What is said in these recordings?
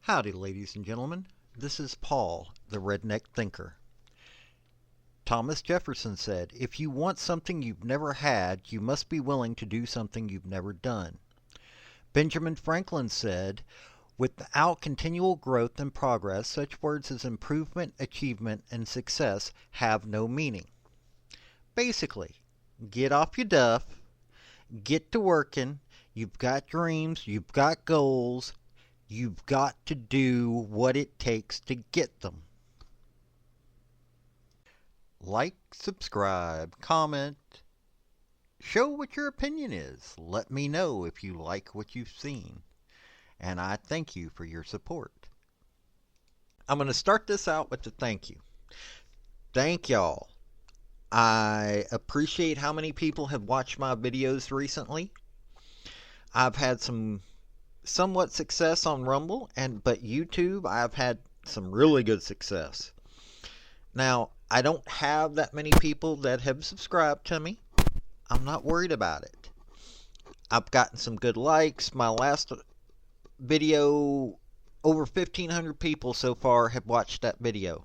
Howdy, ladies and gentlemen. This is Paul, the Redneck Thinker. Thomas Jefferson said, "If you want something you've never had, you must be willing to do something you've never done." Benjamin Franklin said, "Without continual growth and progress, such words as improvement, achievement, and success have no meaning." Basically, get off your duff, get to working, you've got dreams, you've got goals, you've got to do what it takes to get them. Like, subscribe, comment, show what your opinion is. Let me know if you like what you've seen. And I thank you for your support. I'm going to start this out with a thank you. Thank y'all. I appreciate how many people have watched my videos recently. I've had some somewhat success on Rumble, but YouTube, I've had some really good success. Now, I don't have that many people that have subscribed to me. I'm not worried about it. I've gotten some good likes. My last video, over 1,500 people so far have watched that video.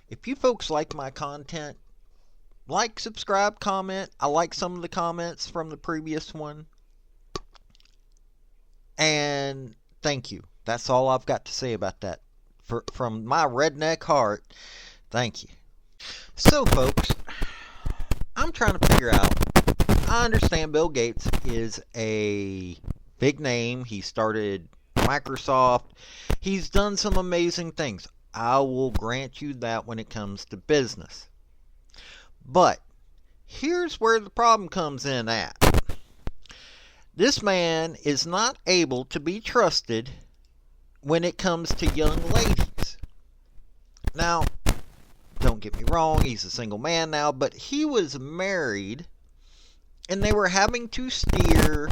If you folks like my content, like, subscribe, comment. I like some of the comments from the previous one. And thank you. That's all I've got to say about that. From my redneck heart, thank you. So, folks, I'm trying to figure out. I understand Bill Gates is a big name. He started Microsoft. He's done some amazing things. I will grant you that when it comes to business. But here's where the problem comes in at. This man is not able to be trusted when it comes to young ladies. Now, don't get me wrong, he's a single man now, but he was married and they were having to steer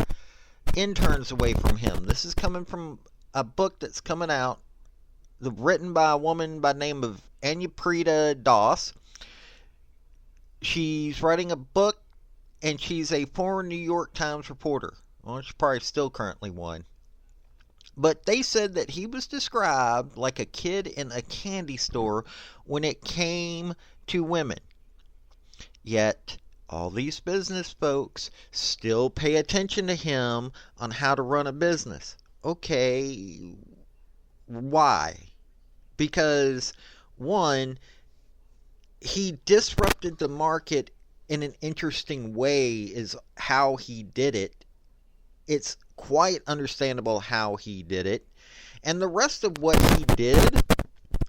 interns away from him. This is coming from a book that's coming out, written by a woman by the name of Anyaprita Das. She's writing a book and she's a former New York Times reporter. Well, she's probably still currently one. But they said that he was described like a kid in a candy store when it came to women. Yet, all these business folks still pay attention to him on how to run a business. Okay, why? Because, one, he disrupted the market in an interesting way is how he did it. It's quite understandable how he did it. And the rest of what he did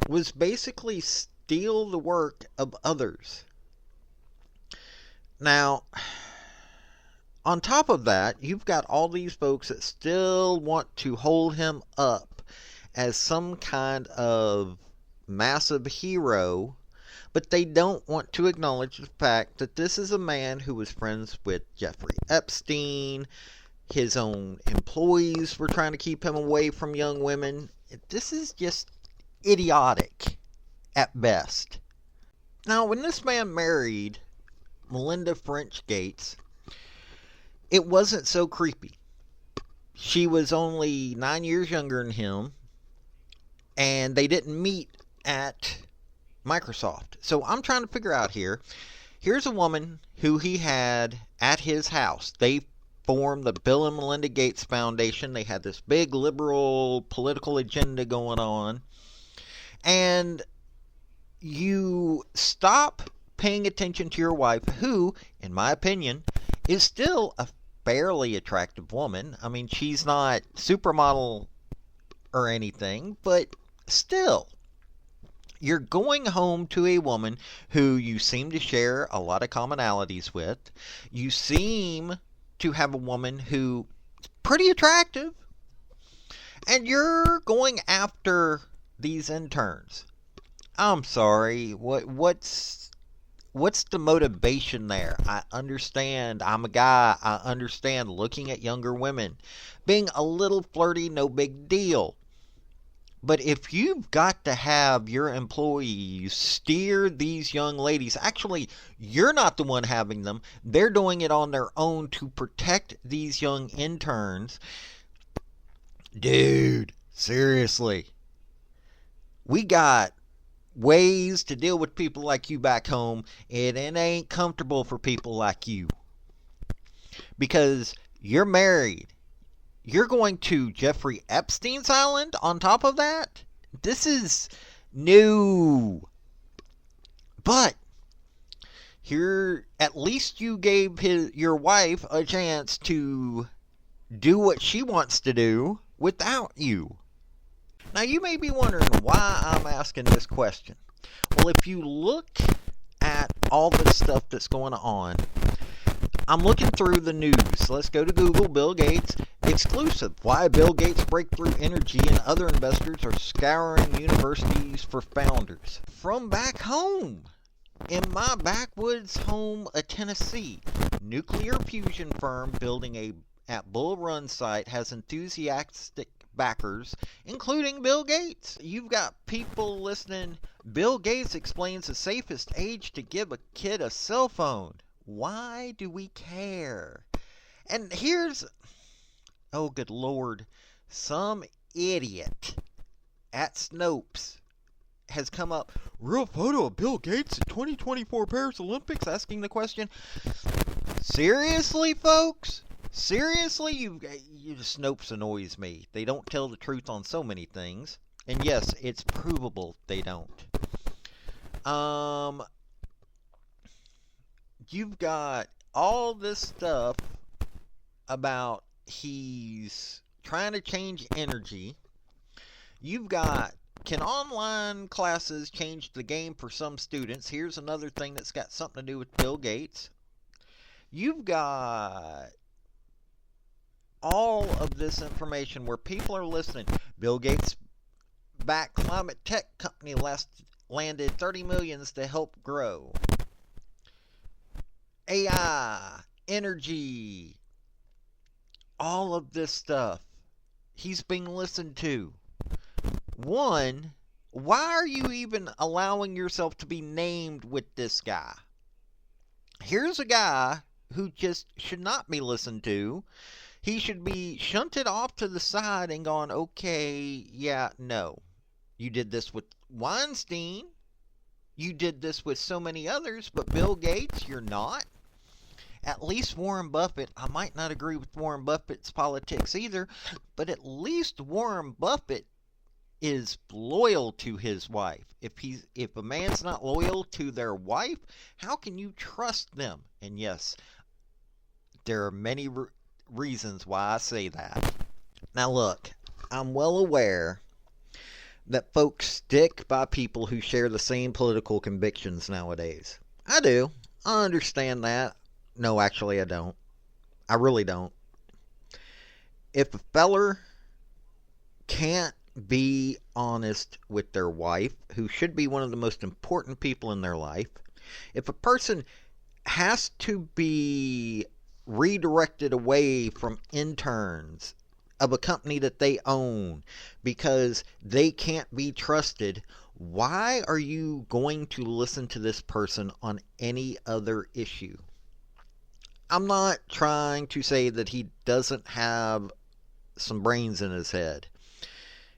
was basically steal the work of others. Now, on top of that, you've got all these folks that still want to hold him up as some kind of massive hero, but they don't want to acknowledge the fact that this is a man who was friends with Jeffrey Epstein. His own employees were trying to keep him away from young women. This is just idiotic at best. Now, when this man married Melinda French Gates, it wasn't so creepy. She was only 9 years younger than him, and they didn't meet at Microsoft. So I'm trying to figure out here. Here's a woman who he had at his house. They formed the Bill and Melinda Gates Foundation. They had this big liberal political agenda going on. And you stop paying attention to your wife, who, in my opinion, is still a fairly attractive woman. I mean, she's not supermodel or anything, but still. You're going home to a woman who you seem to share a lot of commonalities with. You seem to have a woman who's pretty attractive, and you're going after these interns. I'm sorry, what's the motivation there? I understand, I'm a guy, I understand looking at younger women, being a little flirty, no big deal. But if you've got to have your employees steer these young ladies, actually, you're not the one having them. They're doing it on their own to protect these young interns. Dude, Seriously. We got ways to deal with people like you back home, and it ain't comfortable for people like you. Because you're married. You're going to Jeffrey Epstein's island on top of that? This is new. But here, at least you gave your wife a chance to do what she wants to do without you. Now, you may be wondering why I'm asking this question. Well, if you look at all the stuff that's going on, I'm looking through the news. Let's go to Google. Bill Gates exclusive. Why Bill Gates Breakthrough Energy and other investors are scouring universities for founders. From back home. In my backwoods home of Tennessee, nuclear fusion firm building at Bull Run site has enthusiastic backers, including Bill Gates. You've got people listening. Bill Gates explains the safest age to give a kid a cell phone. Why do we care? And here's, oh good Lord, some idiot at Snopes has come up, real photo of Bill Gates at 2024 Paris Olympics, asking the question, seriously, folks? Seriously? You Snopes annoys me. They don't tell the truth on so many things. And yes, it's provable they don't. You've got all this stuff about he's trying to change energy. You've got, can online classes change the game for some students? Here's another thing that's got something to do with Bill Gates. You've got all of this information where people are listening. Bill Gates backed climate tech company landed 30 millions to help grow. AI, energy, all of this stuff. He's being listened to. One, why are you even allowing yourself to be named with this guy? Here's a guy who just should not be listened to. He should be shunted off to the side and gone, okay, yeah, no. You did this with Weinstein. You did this with so many others, but Bill Gates, you're not. At least Warren Buffett, I might not agree with Warren Buffett's politics either, but at least Warren Buffett is loyal to his wife. If a man's not loyal to their wife, how can you trust them? And yes, there are many reasons why I say that. Now look, I'm well aware that folks stick by people who share the same political convictions nowadays. I do. I understand that. No, actually I don't. I really don't. If a feller can't be honest with their wife, who should be one of the most important people in their life, if a person has to be redirected away from interns of a company that they own because they can't be trusted, why are you going to listen to this person on any other issue? I'm not trying to say that he doesn't have some brains in his head.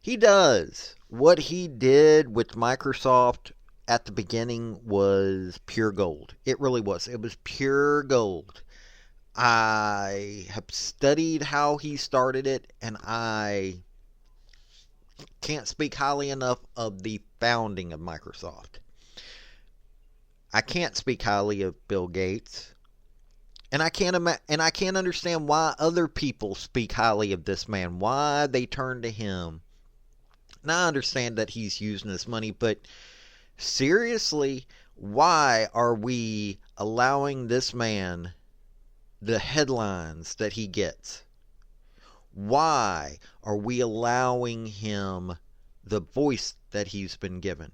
He does. What he did with Microsoft at the beginning was pure gold. It really was. It was pure gold. I have studied how he started it, and I can't speak highly enough of the founding of Microsoft. I can't speak highly of Bill Gates. And I can't understand why other people speak highly of this man, why they turn to him. Now I understand that he's using his money, but seriously, why are we allowing this man the headlines that he gets? Why are we allowing him the voice that he's been given?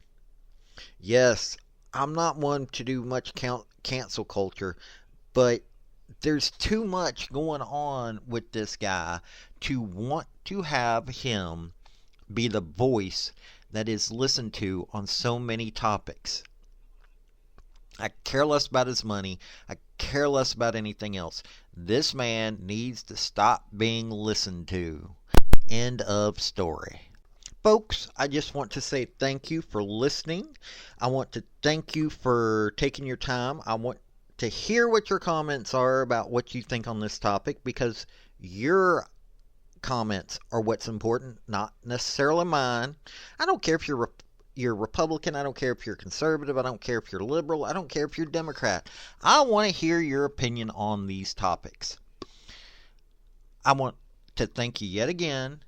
Yes, I'm not one to do much cancel culture, but there's too much going on with this guy to want to have him be the voice that is listened to on so many topics. I care less about his money. I care less about anything else. This man needs to stop being listened to. End of story. Folks, I just want to say thank you for listening. I want to thank you for taking your time. I want to hear what your comments are about what you think on this topic, because your comments are what's important, not necessarily mine. I don't care if you're Republican. I don't care if you're conservative. I don't care if you're liberal. I don't care if you're Democrat. I want to hear your opinion on these topics. I want to thank you yet again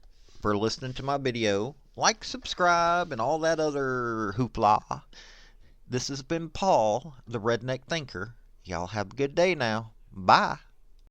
for listening to my video. Like, subscribe, and all that other hoopla. This has been Paul, the Redneck Thinker. Y'all have a good day now. Bye.